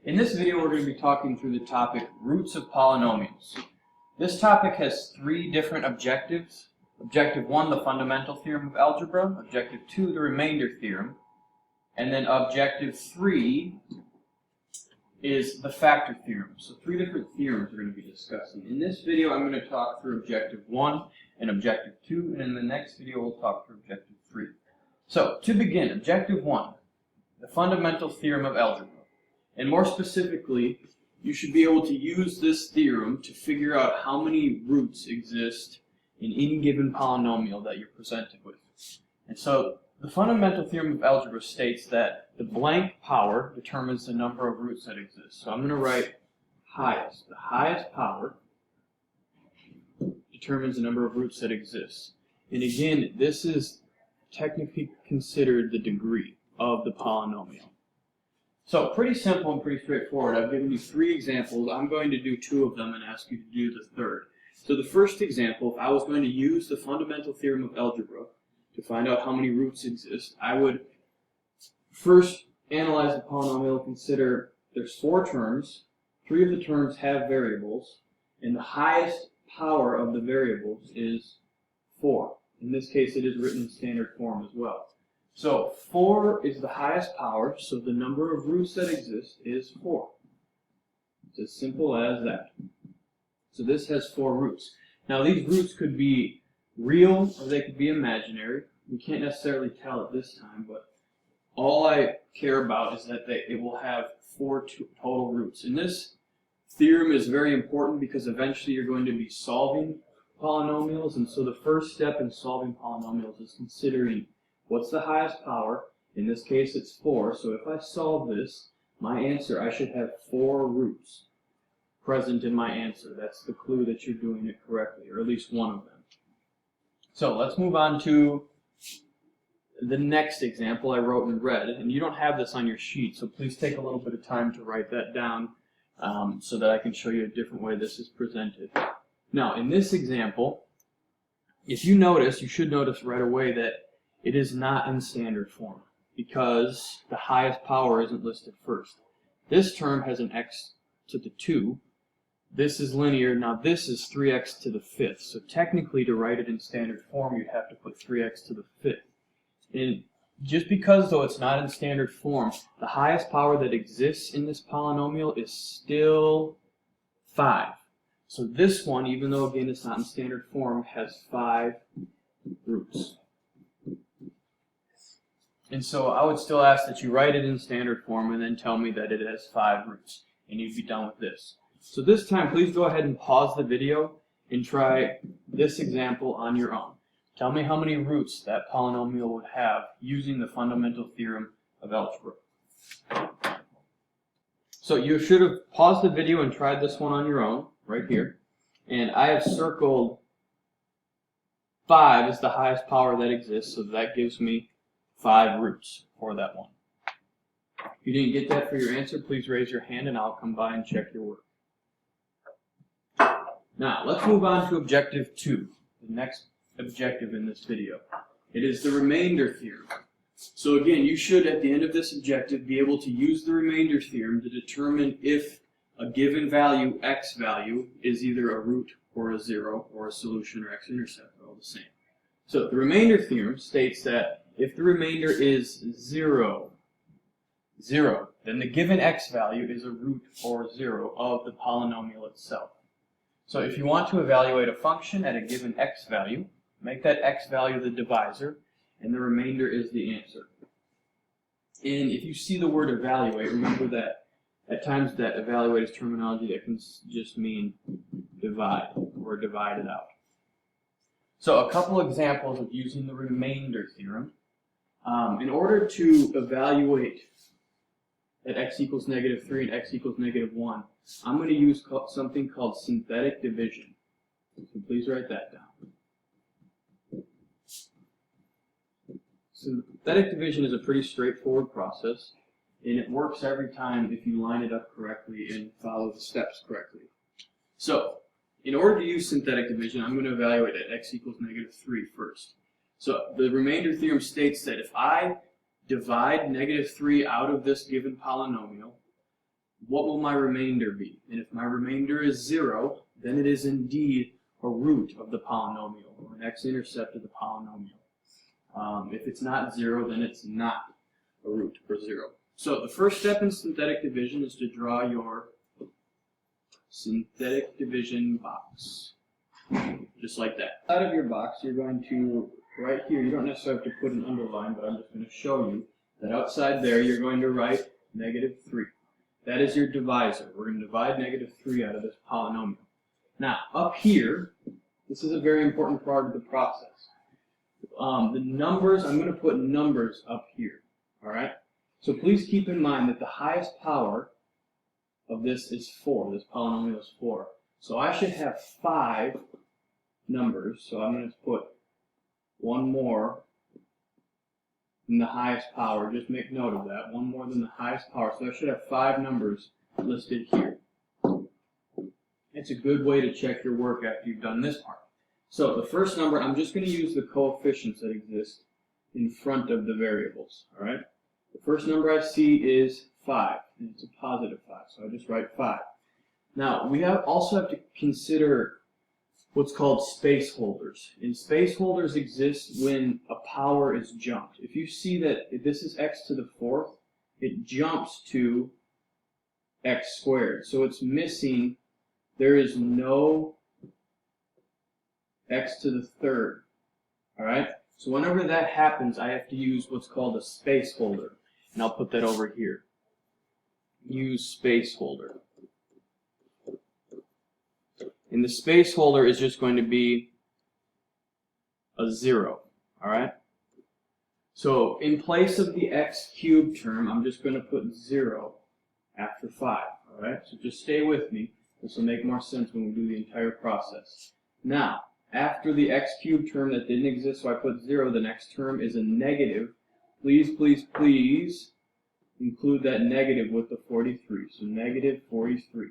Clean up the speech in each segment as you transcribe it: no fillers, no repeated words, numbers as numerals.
In this video, we're going to be talking through the topic roots of polynomials. This topic has three different objectives. Objective 1, the fundamental theorem of algebra. Objective 2, the remainder theorem. And then objective 3 is the factor theorem. So three different theorems we're going to be discussing. In this video, I'm going to talk through objective 1 and objective 2, and in the next video, we'll talk through objective 3. So, to begin, objective 1, the fundamental theorem of algebra. And more specifically, you should be able to use this theorem to figure out how many roots exist in any given polynomial that you're presented with. And so, the fundamental theorem of algebra states that the blank power determines the number of roots that exist. So I'm going to write highest. The highest power determines the number of roots that exist. And again, this is technically considered the degree of the polynomial. So pretty simple and pretty straightforward. I've given you three examples. I'm going to do two of them and ask you to do the third. So the first example, if I was going to use the fundamental theorem of algebra to find out how many roots exist, I would first analyze the polynomial, consider there's four terms, three of the terms have variables, and the highest power of the variables is 4. In this case, it is written in standard form as well. So 4 is the highest power, so the number of roots that exist is 4. It's as simple as that. So this has 4 roots. Now these roots could be real or they could be imaginary. We can't necessarily tell at this time, but all I care about is that it will have 4 total roots. And this theorem is very important because eventually you're going to be solving polynomials, and so the first step in solving polynomials is considering what's the highest power. In this case it's 4, so if I solve this, my answer, I should have 4 roots present in my answer. That's the clue that you're doing it correctly, or at least one of them. So let's move on to the next example I wrote in red, and you don't have this on your sheet, so please take a little bit of time to write that down so that I can show you a different way this is presented. Now, in this example, if you notice, you should notice right away that it is not in standard form because the highest power isn't listed first. This term has an x to the 2. This is linear. Now this is 3x to the 5th. So technically, to write it in standard form, you'd have to put 3x to the 5th. And just because, though, it's not in standard form, the highest power that exists in this polynomial is still 5. So this one, even though, again, it's not in standard form, has 5 roots. And so I would still ask that you write it in standard form and then tell me that it has 5 roots, and you'd be done with this. So this time, please go ahead and pause the video and try this example on your own. Tell me how many roots that polynomial would have using the fundamental theorem of algebra. So you should have paused the video and tried this one on your own, right here. And I have circled 5 as the highest power that exists, so that gives me 5 roots for that one. If you didn't get that for your answer, please raise your hand and I'll come by and check your work. Now, let's move on to objective 2, the next objective in this video. It is the remainder theorem. So again, you should, at the end of this objective, be able to use the remainder theorem to determine if a given value, x value, is either a root or a 0 or a solution or x-intercept, all the same. So the remainder theorem states that if the remainder is 0, then the given x value is a root or 0 of the polynomial itself. So if you want to evaluate a function at a given x value, make that x value the divisor, and the remainder is the answer. And if you see the word evaluate, remember that at times that evaluate is terminology that can just mean divide or divide it out. So a couple examples of using the remainder theorem. In order to evaluate at x equals -3 and x equals -1, I'm going to use something called synthetic division. So please write that down. Synthetic division is a pretty straightforward process, and it works every time if you line it up correctly and follow the steps correctly. So, in order to use synthetic division, I'm going to evaluate at x equals -3 first. So the remainder theorem states that if I divide -3 out of this given polynomial, what will my remainder be? And if my remainder is 0, then it is indeed a root of the polynomial, or an x-intercept of the polynomial. If it's not 0, then it's not a root, or 0. So the first step in synthetic division is to draw your synthetic division box, just like that. Out of your box, you're going to, right here, you don't necessarily have to put an underline, but I'm just going to show you that outside there, you're going to write -3. That is your divisor. We're going to divide -3 out of this polynomial. Now, up here, this is a very important part of the process. The numbers, I'm going to put numbers up here, all right? So please keep in mind that the highest power of this is 4. This polynomial is 4. So I should have 5 numbers. So I'm going to put one more than the highest power. Just make note of that. One more than the highest power. So I should have 5 numbers listed here. It's a good way to check your work after you've done this part. So the first number, I'm just going to use the coefficients that exist in front of the variables. All right. The first number I see is 5, and it's a positive 5. So I just write 5. Now we also have to consider what's called space holders. And space holders exist when a power is jumped. If you see that if this is x to the 4th, it jumps to x squared. So it's missing, there is no x to the 3rd. All right? So whenever that happens, I have to use what's called a space holder. And I'll put that over here. Use space holder. And the space holder is just going to be a 0. All right? So in place of the x cubed term, I'm just going to put 0 after 5. All right? So just stay with me. This will make more sense when we do the entire process. Now, after the x cubed term that didn't exist, so I put 0, the next term is a negative. Please, please, please include that negative with the 43. So negative 43.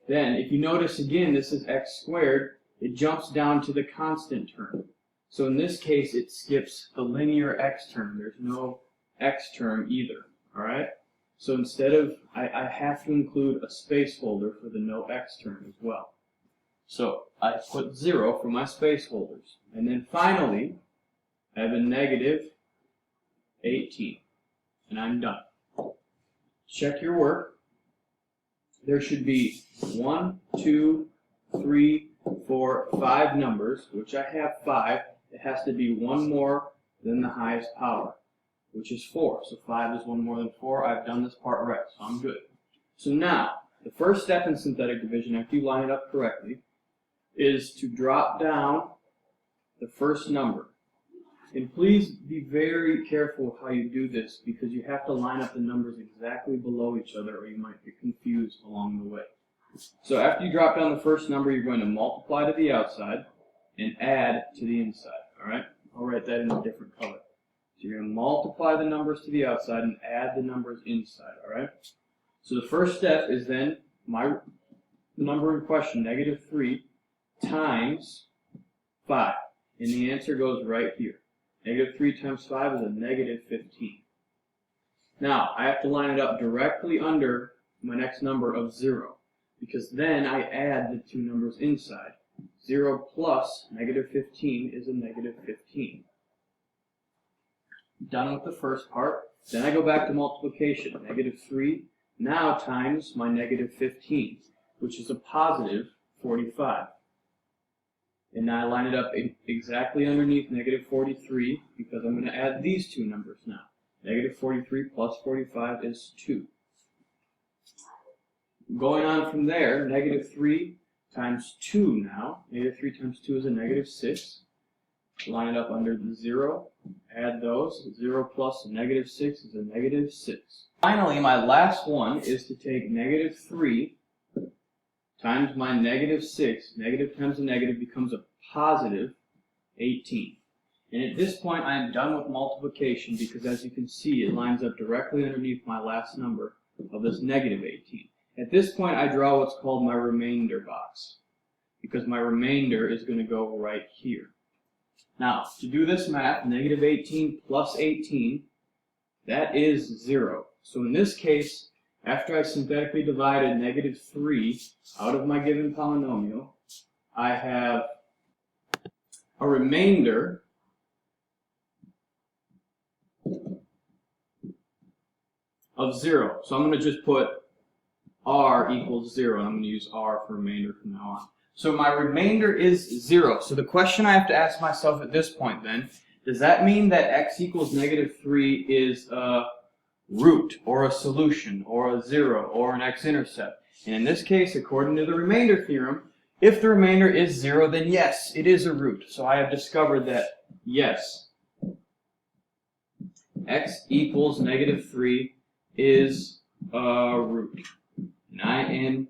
Then, if you notice again, this is x squared. It jumps down to the constant term. So in this case, it skips the linear x term. There's no x term either. All right? So instead of, I have to include a space holder for the no x term as well. So I put 0 for my space holders. And then finally, I have a negative 18. And I'm done. Check your work. There should be 1, 2, 3, 4, 5 numbers, which I have 5. It has to be one more than the highest power, which is 4. So 5 is one more than 4. I've done this part right, so I'm good. So now, the first step in synthetic division, after you line it up correctly, is to drop down the first number. And please be very careful how you do this, because you have to line up the numbers exactly below each other or you might get confused along the way. So after you drop down the first number, you're going to multiply to the outside and add to the inside. All right? I'll write that in a different color. So you're going to multiply the numbers to the outside and add the numbers inside. All right? So the first step is then my number in question, -3, times 5. And the answer goes right here. -3 times 5 is a -15. Now, I have to line it up directly under my next number of 0, because then I add the two numbers inside. 0 plus -15 is a -15. Done with the first part. Then I go back to multiplication. -3 now times my -15, which is a positive 45. And now I line it up exactly underneath -43, because I'm going to add these two numbers now. -43 plus 45 is 2. Going on from there, -3 times 2 now. -3 times 2 is a -6. Line it up under the 0. Add those. 0 plus -6 is a -6. Finally, my last one is to take -3 times my -6. Negative times a negative becomes a positive 18. And at this point, I am done with multiplication, because as you can see, it lines up directly underneath my last number of this -18. At this point, I draw what's called my remainder box, because my remainder is going to go right here. Now, to do this math, -18 plus 18, that is 0. So in this case, after I synthetically divided negative 3 out of my given polynomial, I have a remainder of 0. So I'm going to just put r equals 0, and I'm going to use r for remainder from now on. So my remainder is 0. So the question I have to ask myself at this point then, does that mean that x equals negative 3 is a root, or a solution, or a 0, or an x-intercept? And in this case, according to the remainder theorem, if the remainder is 0, then yes, it is a root. So I have discovered that, yes, x equals negative 3 is a root. And I am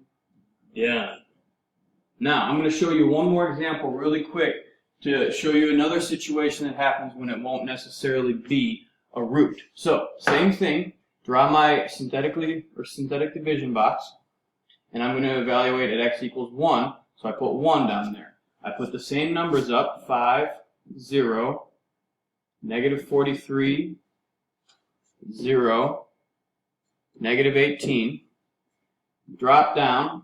done. Now, I'm going to show you one more example really quick to show you another situation that happens when it won't necessarily be a root. So, same thing, draw my synthetic division box, and I'm going to evaluate at x equals 1, so I put 1 down there. I put the same numbers up, 5, 0, negative 43, 0, negative 18, drop down,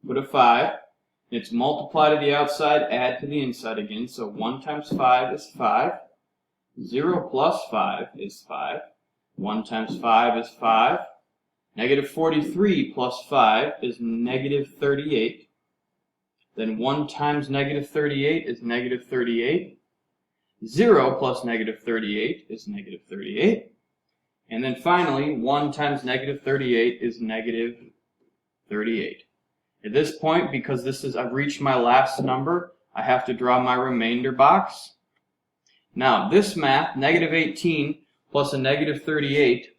put a 5, it's multiply to the outside, add to the inside again, so 1 times 5 is 5, 0 plus 5 is 5, 1 times 5 is 5, negative 43 plus 5 is negative 38, then 1 times negative 38 is negative 38, 0 plus negative 38 is negative 38, and then finally 1 times negative 38 is negative 38. At this point, because I've reached my last number, I have to draw my remainder box. Now, this math, negative 18 plus a negative 38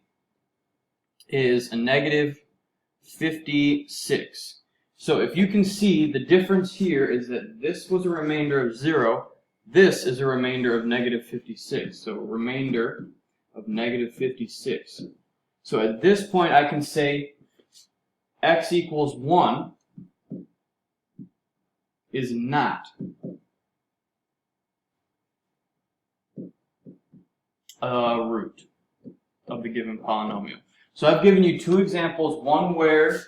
is a negative 56. So if you can see, the difference here is that this was a remainder of 0, this is a remainder of negative 56. So a remainder of negative 56. So at this point, I can say x equals 1 is not a root of the given polynomial. So I've given you two examples, one where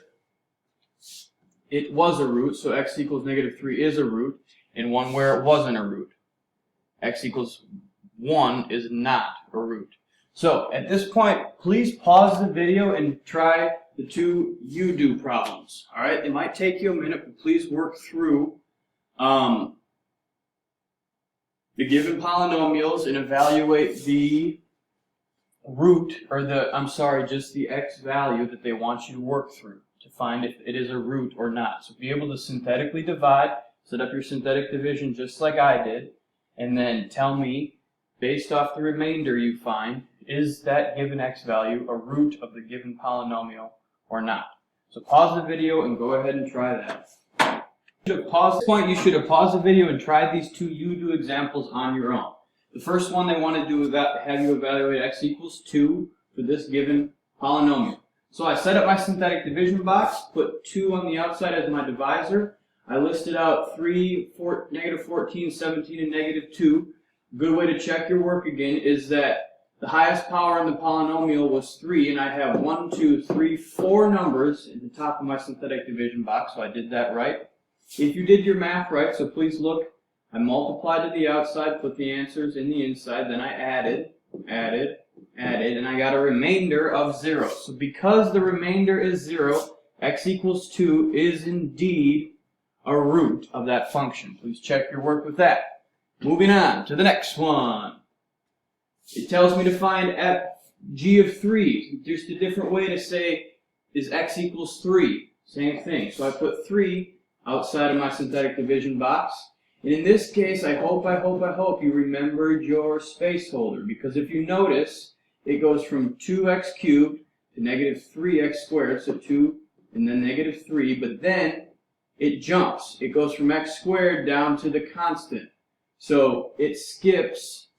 it was a root, so x equals negative 3 is a root, and one where it wasn't a root. X equals 1 is not a root. So at this point, please pause the video and try the two you-do problems. All right, it might take you a minute, but please work through the given polynomials and evaluate the root, or just the x value that they want you to work through to find if it is a root or not. So be able to synthetically divide, set up your synthetic division just like I did, and then tell me, based off the remainder you find, is that given x value a root of the given polynomial or not? So pause the video and go ahead and try that. At this point, you should have paused the video and tried these two you-do examples on your own. The first one, they want to do have you evaluate x equals 2 for this given polynomial. So I set up my synthetic division box, put 2 on the outside as my divisor. I listed out 3, negative 14, 17, and negative 2. A good way to check your work again is that the highest power in the polynomial was 3, and I have 1, 2, 3, 4 numbers at the top of my synthetic division box, so I did that right. If you did your math right, so please look, I multiplied to the outside, put the answers in the inside, then I added, and I got a remainder of 0. So because the remainder is 0, x equals 2 is indeed a root of that function. Please check your work with that. Moving on to the next one. It tells me to find g of 3. Just a different way to say, is x equals 3? Same thing. So I put 3 outside of my synthetic division box. And in this case, I hope you remembered your space holder, because if you notice, it goes from 2x cubed to negative 3x squared, so 2 and then negative 3, but then it jumps. It goes from x squared down to the constant. So it skips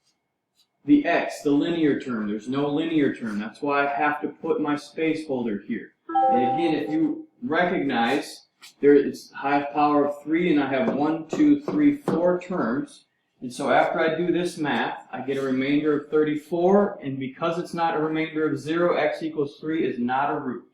the x, the linear term. There's no linear term. That's why I have to put my space holder here. And again, if you recognize, it's highest power of 3, and I have 1, 2, 3, 4 terms. And so after I do this math, I get a remainder of 34, and because it's not a remainder of 0, x equals 3 is not a root.